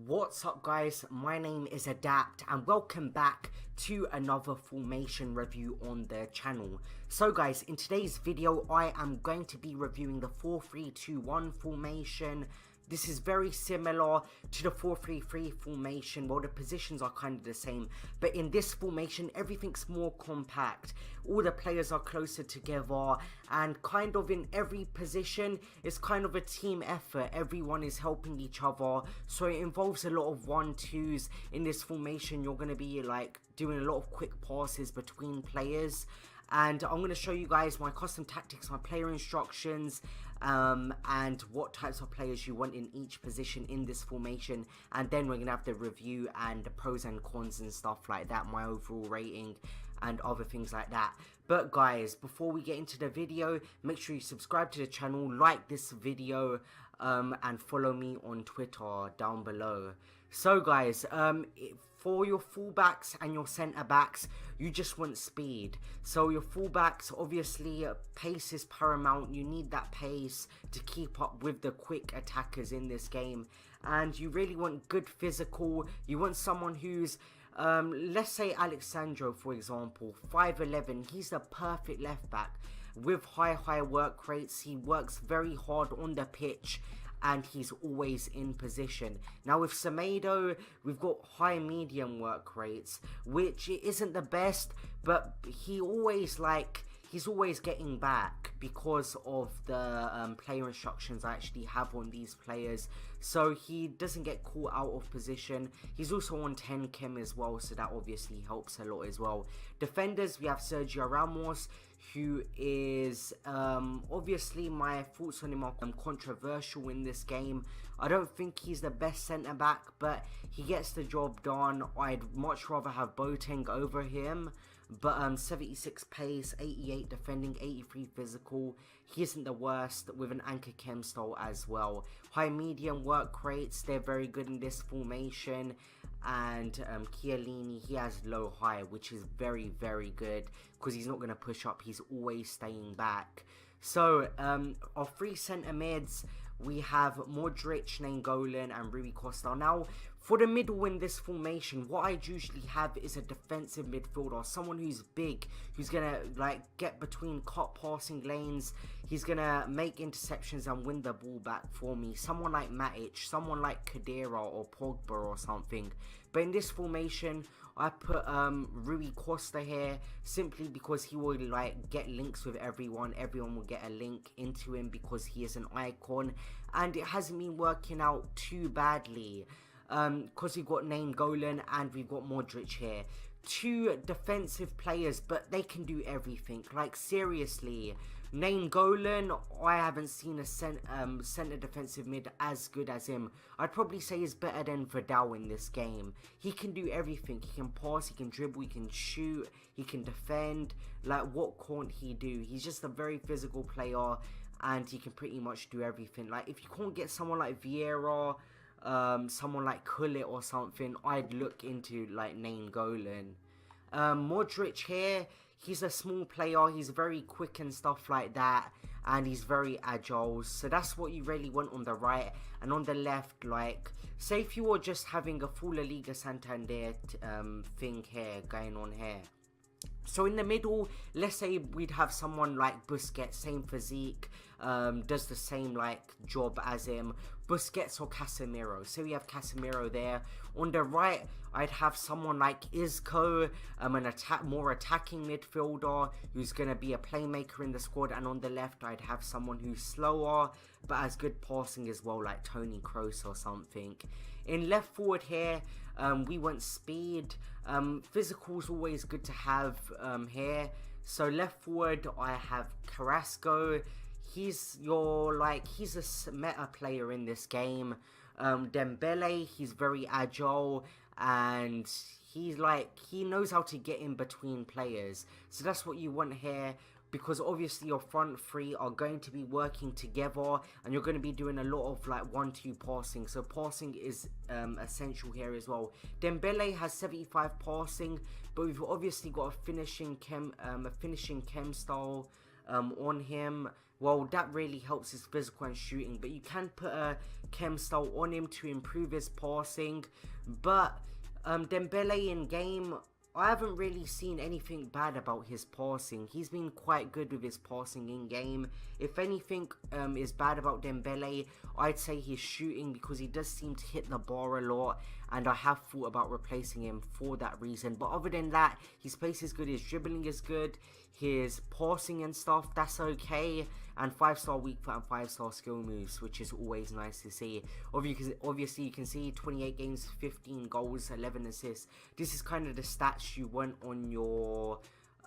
What's up guys, my name is Adapt and welcome back to another formation review on the channel. So guys, in today's video I am going to be reviewing the 4-3-2-1 formation. This is very similar to the 4-3-3 formation. Well, the positions are kind of the same, but in this formation everything's more compact. All the players are closer together and kind of in every position it's kind of a team effort. Everyone is helping each other, so it involves a lot of 1-2s. In this formation you're going to be like doing a lot of quick passes between players, and I'm going to show you guys my custom tactics, my player instructions, and what types of players you want in each position in this formation. And then we're going to have the review and the pros and cons and stuff like that, my overall rating and other things like that. But guys, before we get into the video, make sure you subscribe to the channel, like this video, and follow me on Twitter down below. So guys, for your fullbacks and your centre backs, you just want speed. So your fullbacks, obviously pace is paramount. You need that pace to keep up with the quick attackers in this game, and you really want good physical. You want someone who's let's say Alexandro, for example, 5'11", he's the perfect left back with high work rates. He works very hard on the pitch and he's always in position. Now with Semedo, we've got high medium work rates, which isn't the best, but he's always getting back because of the player instructions I actually have on these players, so he doesn't get caught out of position. He's also on 10 chem as well, so that obviously helps a lot as well. Defenders, we have Sergio Ramos, who is obviously my thoughts on him are controversial in this game. I don't think he's the best centre back, but he gets the job done. I'd much rather have Boateng over him. But 76 pace, 88 defending, 83 physical. He isn't the worst, with an anchor chem style as well. High medium work rates, they're very good in this formation. And Chiellini, he has low high, which is very good because he's not going to push up, he's always staying back. So our three centre mids, we have Modric, Nainggolan and Rui Costa. Now for the middle in this formation, what I usually have is a defensive midfielder, someone who's big, who's gonna like get between cut passing lanes, he's gonna make interceptions and win the ball back for me. Someone like Matic, someone like Kadira or Pogba or something. But in this formation I put Rui Costa here simply because he will like get links with everyone. Everyone will get a link into him because he is an icon, and it hasn't been working out too badly because we've got Nainggolan and we've got Modric here. Two defensive players, but they can do everything. Like seriously, Nainggolan, I haven't seen a centre defensive mid as good as him. I'd probably say he's better than Vidal in this game. He can do everything. He can pass, he can dribble, he can shoot, he can defend. Like what can't he do? He's just a very physical player and he can pretty much do everything. Like if you can't get someone like Vieira, someone like Kullet or something, I'd look into like Nainggolan. Modric here, he's a small player, he's very quick and stuff like that, and he's very agile, so that's what you really want on the right. And on the left, like say if you were just having a full La Liga Santander thing here going on here. So in the middle, let's say we'd have someone like Busquets, same physique, does the same like job as him, Busquets or Casemiro. So we have Casemiro there. On the right, I'd have someone like Isco, an more attacking midfielder who's going to be a playmaker in the squad. And on the left, I'd have someone who's slower but has good passing as well, like Toni Kroos or something. In left forward here, we want speed. Physical's always good to have here. So left forward, I have Carrasco. He's a meta player in this game. Dembele, he's very agile and he knows how to get in between players. So that's what you want here, because obviously your front three are going to be working together and you're going to be doing a lot of like 1-2 passing, so passing is essential here as well. Dembele has 75 passing, but we've obviously got a finishing chem style on him. well, that really helps his physical and shooting. But you can put a chem style on him to improve his passing. But Dembele in game, I haven't really seen anything bad about his passing. He's been quite good with his passing in game. If anything is bad about Dembele, I'd say his shooting, because he does seem to hit the bar a lot, and I have thought about replacing him for that reason. But other than that, his pace is good, his dribbling is good, his passing and stuff, that's okay. And 5-star weak foot and 5-star skill moves, which is always nice to see. Obviously, you can see 28 games, 15 goals, 11 assists. This is kind of the stats you want on your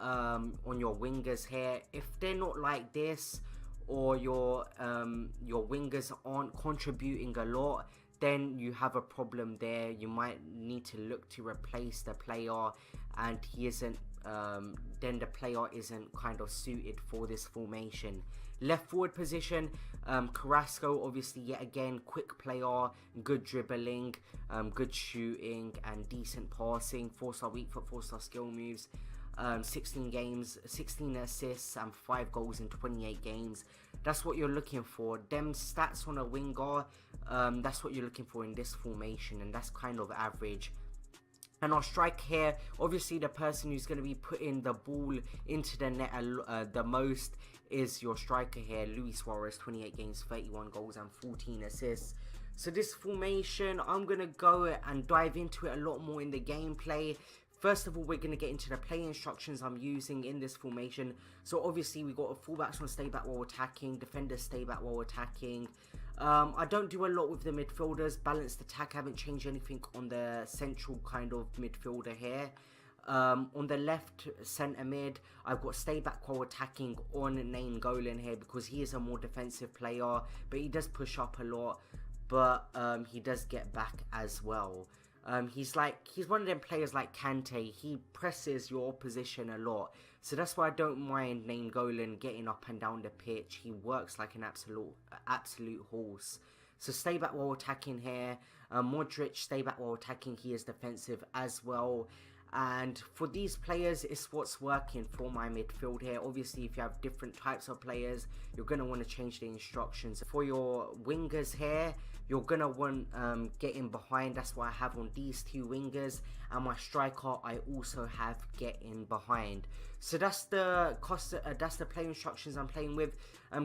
wingers here. If they're not like this, or your wingers aren't contributing a lot, then you have a problem there. You might need to look to replace the player, and he isn't. Then the player isn't kind of suited for this formation. Left forward position, Carrasco, obviously yet again, quick player, good dribbling, good shooting and decent passing, 4-star weak foot, 4-star skill moves, 16 games, 16 assists and 5 goals in 28 games. That's what you're looking for. Them stats on a winger, that's what you're looking for in this formation, and that's kind of average. And our strike here, obviously the person who's going to be putting the ball into the net the most is your striker here, Luis Suarez, 28 games, 31 goals and 14 assists. So this formation, I'm going to go and dive into it a lot more in the gameplay. First of all, we're going to get into the play instructions I'm using in this formation. So obviously we got a fullbacks on stay back while attacking, defenders stay back while attacking. I don't do a lot with the midfielders, balanced attack, I haven't changed anything on the central kind of midfielder here. On the left centre mid, I've got stay back while attacking on Nainggolan here, because he is a more defensive player, but he does push up a lot, but he does get back as well. He's one of them players like Kante. He presses your opposition a lot, so that's why I don't mind Nainggolan getting up and down the pitch. He works like an absolute horse. So stay back while attacking here. Modric, stay back while attacking. He is defensive as well. And for these players, it's what's working for my midfield here. Obviously, if you have different types of players, you're going to want to change the instructions. For your wingers here, you're going to want get in behind. That's what I have on these two wingers. And my striker, I also have get in behind. So that's the play instructions I'm playing with.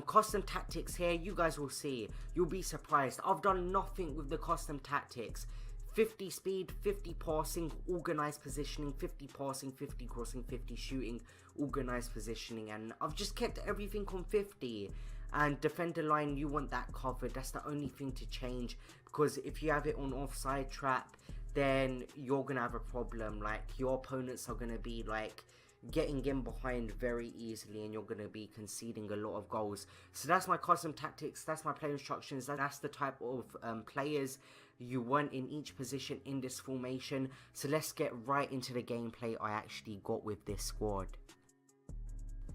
Custom tactics here, you guys will see. You'll be surprised. I've done nothing with the custom tactics. 50 speed, 50 passing, organised positioning, 50 passing, 50 crossing, 50 shooting, organised positioning, and I've just kept everything on 50. And defender line, you want that covered. That's the only thing to change, because if you have it on offside trap, then you're gonna have a problem. Like, your opponents are gonna be like getting in behind very easily, and you're going to be conceding a lot of goals. So that's my custom tactics, that's my play instructions, that's the type of players you want in each position in this formation. So let's get right into the gameplay I actually got with this squad.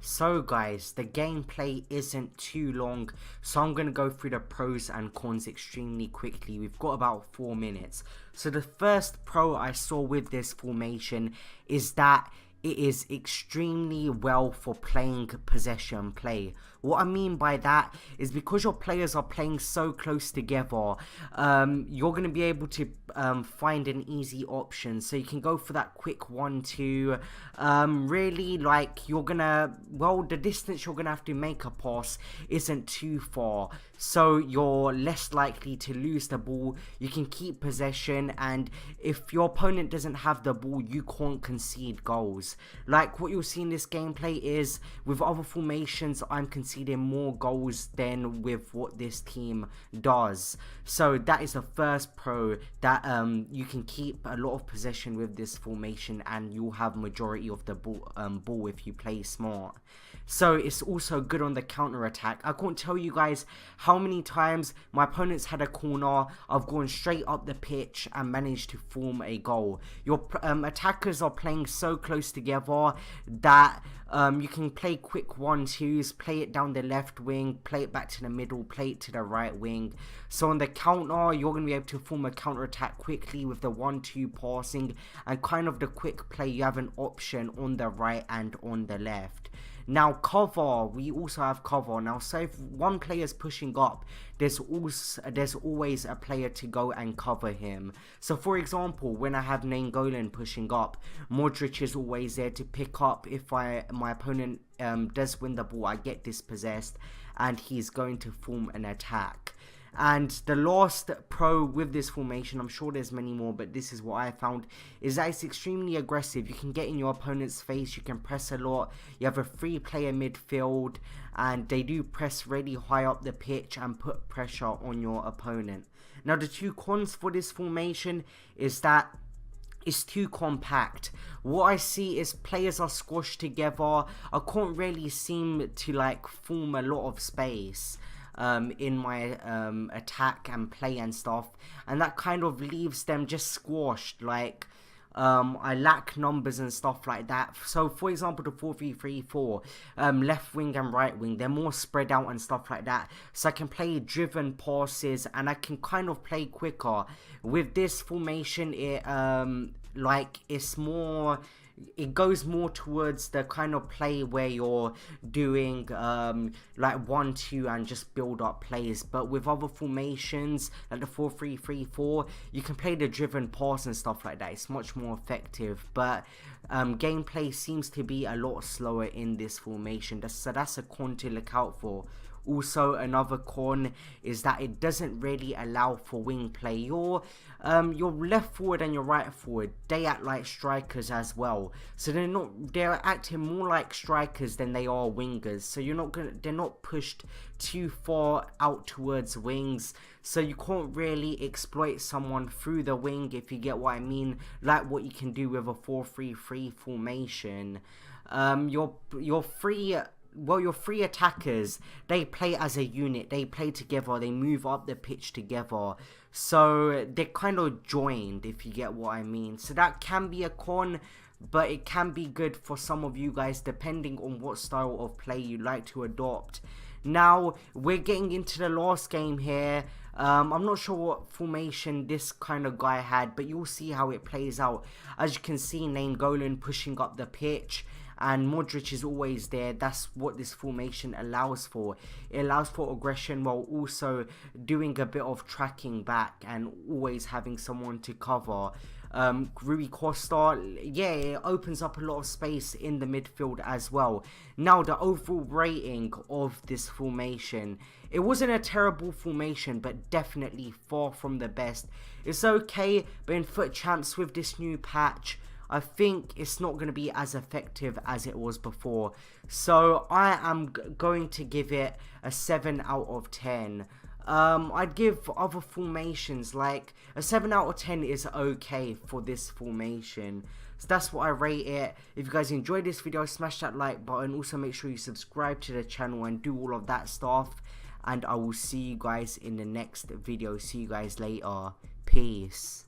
So guys, the gameplay isn't too long, so I'm going to go through the pros and cons extremely quickly. We've got about 4 minutes. So the first pro I saw with this formation is that it is extremely well for playing possession play. What I mean by that is because your players are playing so close together, you're going to be able to find an easy option. So you can go for that quick 1-2. Really, like, you're going to, well, the distance you're going to have to make a pass isn't too far. So you're less likely to lose the ball. You can keep possession, and if your opponent doesn't have the ball, you can't concede goals. Like what you'll see in this gameplay is, with other formations, I'm conceding more goals than with what this team does. So that is the first pro, that you can keep a lot of possession with this formation, and you'll have majority of the ball if you play smart. So it's also good on the counter attack. I can't tell you guys how many times my opponents had a corner, I've gone straight up the pitch and managed to form a goal. Your attackers are playing so close together that you can play quick 1-2s, play it down the left wing, play it back to the middle, play it to the right wing. So on the counter, you're going to be able to form a counter attack quickly with the 1-2 passing, and kind of the quick play, you have an option on the right and on the left. Now cover, we also have cover. Now so if one player is pushing up, there's always a player to go and cover him. So for example, when I have Nainggolan pushing up, Modric is always there to pick up if my opponent does win the ball, I get dispossessed, and he's going to form an attack. And the last pro with this formation, I'm sure there's many more, but this is what I found, is that it's extremely aggressive. You can get in your opponent's face, you can press a lot, you have a 3-player midfield, and they do press really high up the pitch and put pressure on your opponent. Now the 2 cons for this formation is that it's too compact. What I see is players are squashed together. I can't really seem to like form a lot of space in my attack and play and stuff, and that kind of leaves them just squashed. Like I lack numbers and stuff like that. So for example, the 4-3-3-4, left wing and right wing, they're more spread out and stuff like that, so I can play driven passes and I can kind of play quicker. With this formation, it goes more towards the kind of play where you're doing like 1-2 and just build up plays. But with other formations like the 4-3-3-4, you can play the driven pass and stuff like that. It's much more effective, but gameplay seems to be a lot slower in this formation. So that's a con to look out for. Also, another con is that it doesn't really allow for wing play. Your left forward and your right forward, they act like strikers as well. So they're acting more like strikers than they are wingers. So they're not pushed too far out towards wings. So you can't really exploit someone through the wing, if you get what I mean, like what you can do with a 4-3-3 formation. Your three attackers, they play as a unit, they play together, they move up the pitch together, so they're kind of joined, if you get what I mean. So that can be a con, but it can be good for some of you guys depending on what style of play you like to adopt. Now we're getting into the last game here. I'm not sure what formation this kind of guy had, but you'll see how it plays out. As you can see, Nainggolan pushing up the pitch, and Modric is always there. That's what this formation allows for. It allows for aggression while also doing a bit of tracking back and always having someone to cover. Rui Costa, yeah, it opens up a lot of space in the midfield as well. Now the overall rating of this formation, it wasn't a terrible formation, but definitely far from the best. It's okay, but in FUT Champs with this new patch, I think it's not going to be as effective as it was before. So I am going to give it a 7 out of 10. I'd give other formations like a 7 out of 10 is okay for this formation. So that's what I rate it. If you guys enjoyed this video, smash that like button. Also make sure you subscribe to the channel and do all of that stuff. And I will see you guys in the next video. See you guys later. Peace.